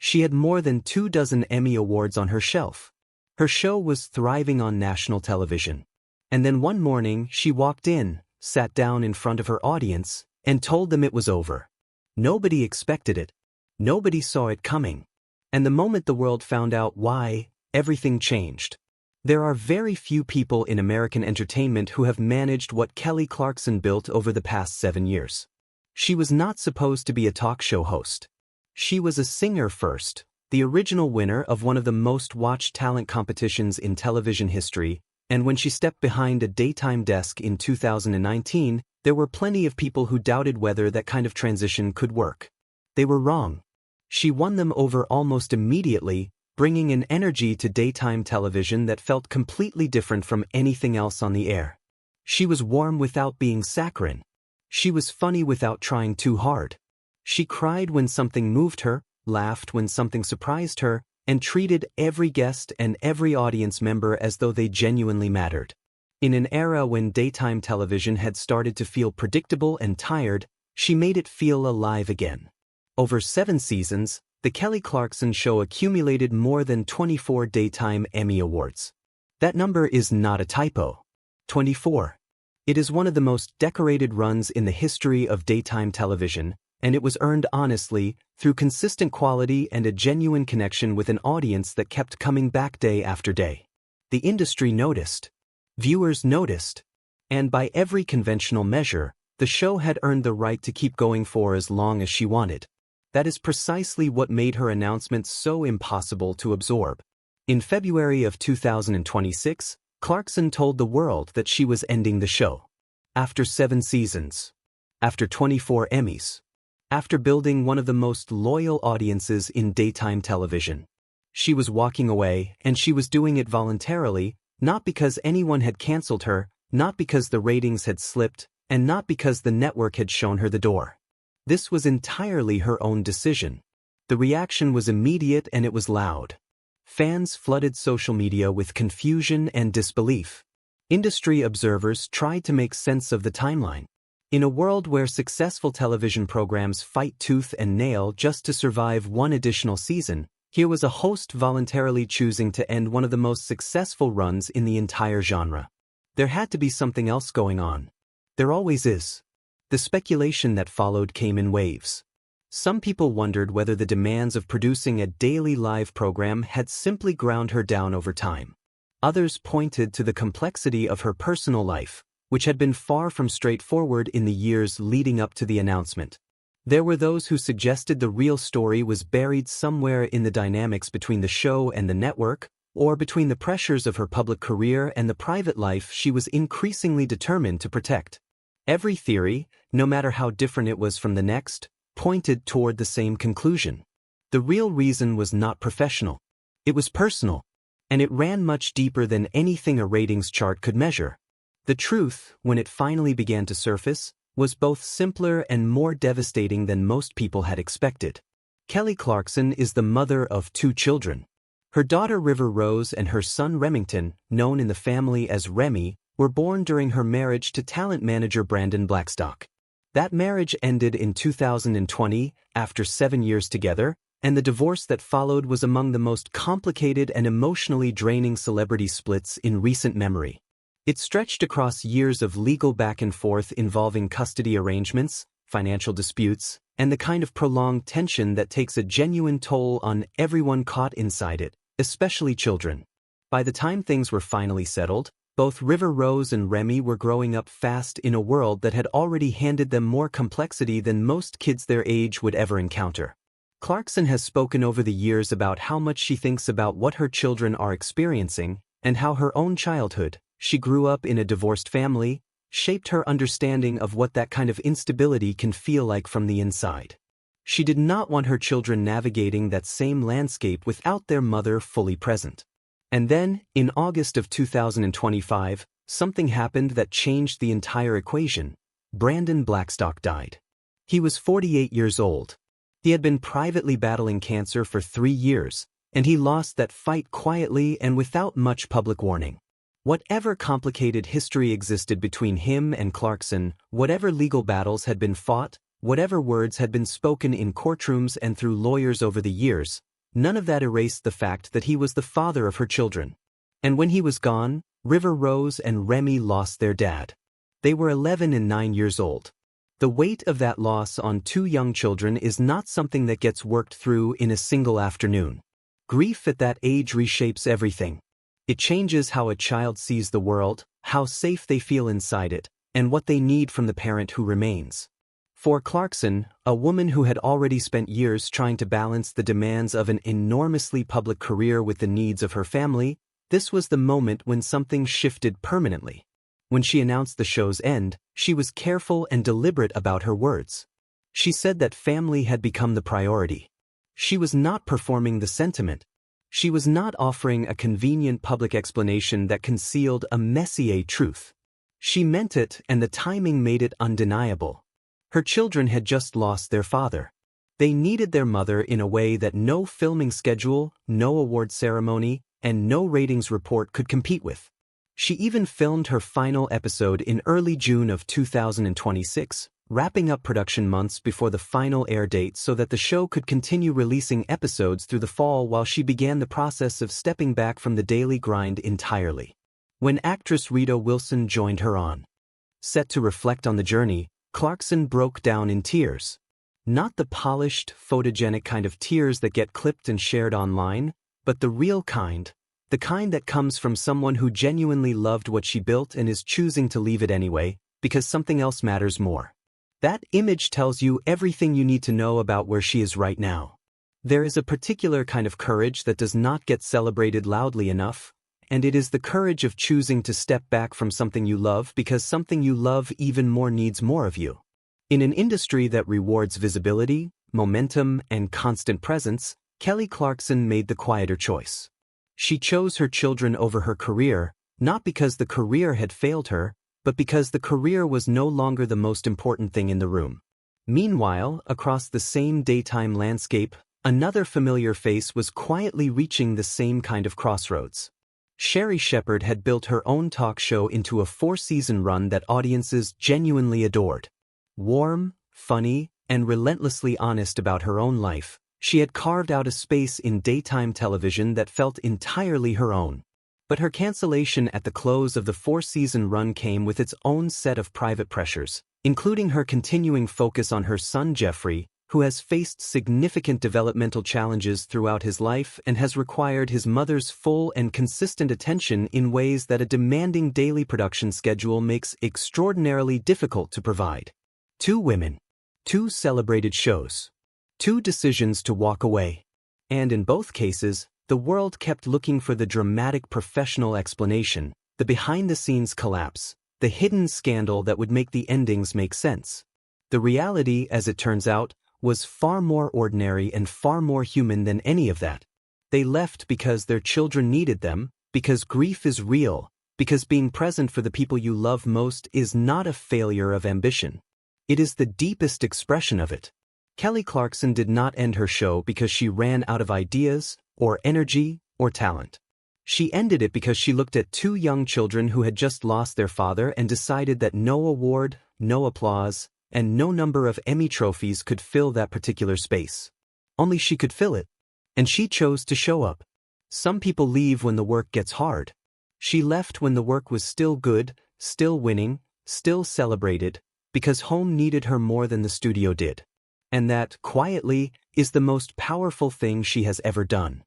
She had more than 24 Emmy Awards on her shelf. Her show was thriving on national television. And then one morning she walked in, sat down in front of her audience, and told them it was over. Nobody expected it. Nobody saw it coming. And the moment the world found out why, everything changed. There are very few people in American entertainment who have managed what Kelly Clarkson built over the past 7 years. She was not supposed to be a talk show host. She was a singer first, the original winner of one of the most watched talent competitions in television history, and when she stepped behind a daytime desk in 2019, there were plenty of people who doubted whether that kind of transition could work. They were wrong. She won them over almost immediately, bringing an energy to daytime television that felt completely different from anything else on the air. She was warm without being saccharine. She was funny without trying too hard. She cried when something moved her, laughed when something surprised her, and treated every guest and every audience member as though they genuinely mattered. In an era when daytime television had started to feel predictable and tired, she made it feel alive again. Over 7 seasons, The Kelly Clarkson Show accumulated more than 24 Daytime Emmy Awards. That number is not a typo. 24. It is one of the most decorated runs in the history of daytime television, and it was earned honestly, through consistent quality and a genuine connection with an audience that kept coming back day after day. The industry noticed. Viewers noticed. And by every conventional measure, the show had earned the right to keep going for as long as she wanted. That is precisely what made her announcement so impossible to absorb. In February of 2026, Clarkson told the world that she was ending the show. After 7 seasons. After 24 Emmys. After building one of the most loyal audiences in daytime television. She was walking away, and she was doing it voluntarily, not because anyone had canceled her, not because the ratings had slipped, and not because the network had shown her the door. This was entirely her own decision. The reaction was immediate and it was loud. Fans flooded social media with confusion and disbelief. Industry observers tried to make sense of the timeline. In a world where successful television programs fight tooth and nail just to survive one additional season, here was a host voluntarily choosing to end one of the most successful runs in the entire genre. There had to be something else going on. There always is. The speculation that followed came in waves. Some people wondered whether the demands of producing a daily live program had simply ground her down over time. Others pointed to the complexity of her personal life, which had been far from straightforward in the years leading up to the announcement. There were those who suggested the real story was buried somewhere in the dynamics between the show and the network, or between the pressures of her public career and the private life she was increasingly determined to protect. Every theory, no matter how different it was from the next, pointed toward the same conclusion. The real reason was not professional. It was personal, and it ran much deeper than anything a ratings chart could measure. The truth, when it finally began to surface, was both simpler and more devastating than most people had expected. Kelly Clarkson is the mother of 2 children. Her daughter River Rose and her son Remington, known in the family as Remy, were born during her marriage to talent manager Brandon Blackstock. That marriage ended in 2020 after 7 years together, and the divorce that followed was among the most complicated and emotionally draining celebrity splits in recent memory. It stretched across years of legal back and forth involving custody arrangements, financial disputes, and the kind of prolonged tension that takes a genuine toll on everyone caught inside it, especially children. By the time things were finally settled, both River Rose and Remy were growing up fast in a world that had already handed them more complexity than most kids their age would ever encounter. Clarkson has spoken over the years about how much she thinks about what her children are experiencing, and how her own childhood, she grew up in a divorced family, shaped her understanding of what that kind of instability can feel like from the inside. She did not want her children navigating that same landscape without their mother fully present. And then, in August of 2025, something happened that changed the entire equation. Brandon Blackstock died. He was 48 years old. He had been privately battling cancer for 3 years, and he lost that fight quietly and without much public warning. Whatever complicated history existed between him and Clarkson, whatever legal battles had been fought, whatever words had been spoken in courtrooms and through lawyers over the years, none of that erased the fact that he was the father of her children. And when he was gone, River Rose and Remy lost their dad. They were 11 and 9 years old. The weight of that loss on two young children is not something that gets worked through in a single afternoon. Grief at that age reshapes everything. It changes how a child sees the world, how safe they feel inside it, and what they need from the parent who remains. For Clarkson, a woman who had already spent years trying to balance the demands of an enormously public career with the needs of her family, this was the moment when something shifted permanently. When she announced the show's end, she was careful and deliberate about her words. She said that family had become the priority. She was not performing the sentiment. She was not offering a convenient public explanation that concealed a messier truth. She meant it, and the timing made it undeniable. Her children had just lost their father. They needed their mother in a way that no filming schedule, no award ceremony, and no ratings report could compete with. She even filmed her final episode in early June of 2026, wrapping up production months before the final air date so that the show could continue releasing episodes through the fall while she began the process of stepping back from the daily grind entirely. When actress Rita Wilson joined her on set to reflect on the journey, Clarkson broke down in tears. Not the polished, photogenic kind of tears that get clipped and shared online, but the real kind. The kind that comes from someone who genuinely loved what she built and is choosing to leave it anyway, because something else matters more. That image tells you everything you need to know about where she is right now. There is a particular kind of courage that does not get celebrated loudly enough, and it is the courage of choosing to step back from something you love because something you love even more needs more of you. In an industry that rewards visibility, momentum, and constant presence, Kelly Clarkson made the quieter choice. She chose her children over her career, not because the career had failed her, but because the career was no longer the most important thing in the room. Meanwhile, across the same daytime landscape, another familiar face was quietly reaching the same kind of crossroads. Sherri Shepherd had built her own talk show into a 4-season run that audiences genuinely adored. Warm, funny, and relentlessly honest about her own life, she had carved out a space in daytime television that felt entirely her own. But her cancellation at the close of the 4-season run came with its own set of private pressures, including her continuing focus on her son Jeffrey, who has faced significant developmental challenges throughout his life and has required his mother's full and consistent attention in ways that a demanding daily production schedule makes extraordinarily difficult to provide. 2 women. 2 celebrated shows. 2 decisions to walk away. And in both cases, the world kept looking for the dramatic professional explanation, the behind-the-scenes collapse, the hidden scandal that would make the endings make sense. The reality, as it turns out, was far more ordinary and far more human than any of that. They left because their children needed them, because grief is real, because being present for the people you love most is not a failure of ambition. It is the deepest expression of it. Kelly Clarkson did not end her show because she ran out of ideas, or energy, or talent. She ended it because she looked at 2 young children who had just lost their father and decided that no award, no applause, and no number of Emmy trophies could fill that particular space. Only she could fill it. And she chose to show up. Some people leave when the work gets hard. She left when the work was still good, still winning, still celebrated, because home needed her more than the studio did. And that, quietly, is the most powerful thing she has ever done.